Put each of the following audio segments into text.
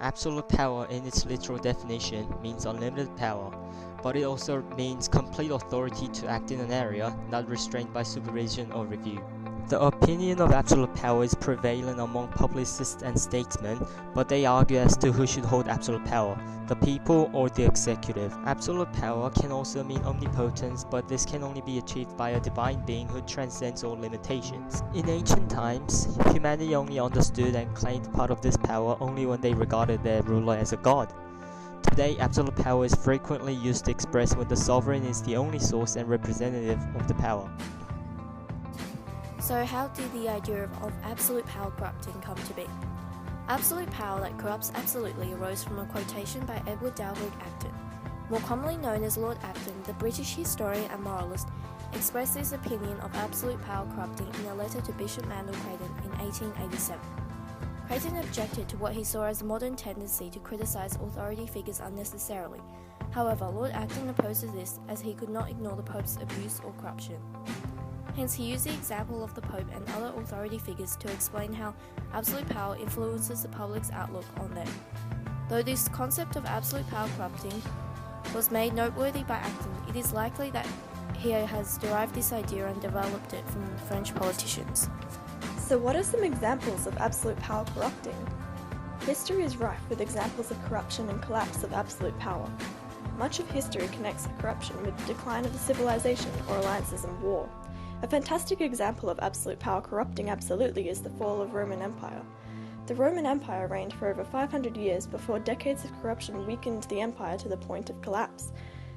Absolute power in its literal definition means unlimited power, but it also means complete authority to act in an area not restrained by supervision or review. The opinion of absolute power is prevalent among publicists and statesmen, but they argue as to who should hold absolute power, the people or the executive. Absolute power can also mean omnipotence, but this can only be achieved by a divine being who transcends all limitations. In ancient times, humanity only understood and claimed part of this power only when they regarded their ruler as a god. Today, absolute power is frequently used to express when the sovereign is the only source and representative of the power. So how did the idea of absolute power corrupting come to be? Absolute power that corrupts absolutely arose from a quotation by Edward Dalberg Acton. More commonly known as Lord Acton, the British historian and moralist, expressed his opinion of absolute power corrupting in a letter to Bishop Mandell Creighton in 1887. Creighton objected to what he saw as a modern tendency to criticise authority figures unnecessarily. However, Lord Acton opposes this as he could not ignore the Pope's abuse or corruption. Hence, he used the example of the Pope and other authority figures to explain how absolute power influences the public's outlook on them. Though this concept of absolute power corrupting was made noteworthy by Acton, it is likely that he has derived this idea and developed it from French politicians. So what are some examples of absolute power corrupting? History is rife with examples of corruption and collapse of absolute power. Much of history connects corruption with the decline of a civilization or alliances and war. A fantastic example of absolute power corrupting absolutely is the fall of Roman Empire. The Roman Empire reigned for over 500 years before decades of corruption weakened the empire to the point of collapse.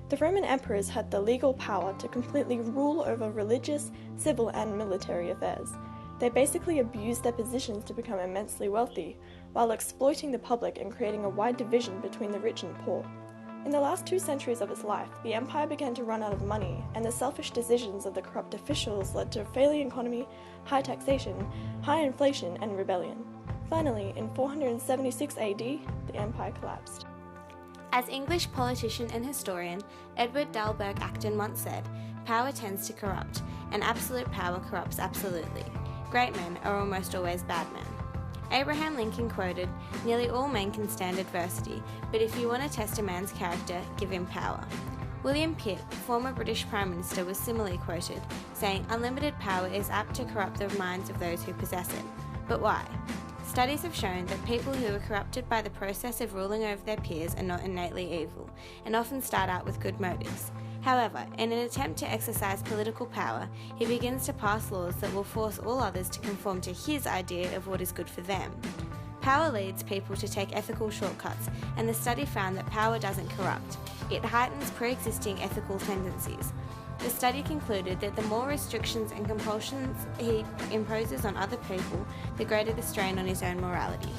The Roman emperors had the legal power to completely rule over religious, civil and military affairs. They basically abused their positions to become immensely wealthy, while exploiting the public and creating a wide division between the rich and poor. In the last 2 centuries of its life, the empire began to run out of money, and the selfish decisions of the corrupt officials led to a failing economy, high taxation, high inflation, and rebellion. Finally, in 476 AD, the empire collapsed. As English politician and historian Edward Dalberg Acton once said, "Power tends to corrupt, and absolute power corrupts absolutely. Great men are almost always bad men." Abraham Lincoln quoted, "Nearly all men can stand adversity, but if you want to test a man's character, give him power." William Pitt, former British Prime Minister, was similarly quoted, saying, "Unlimited power is apt to corrupt the minds of those who possess it." But why? Studies have shown that people who are corrupted by the process of ruling over their peers are not innately evil, and often start out with good motives. However, in an attempt to exercise political power, he begins to pass laws that will force all others to conform to his idea of what is good for them. Power leads people to take ethical shortcuts, and the study found that power doesn't corrupt. It heightens pre-existing ethical tendencies. The study concluded that the more restrictions and compulsions he imposes on other people, the greater the strain on his own morality.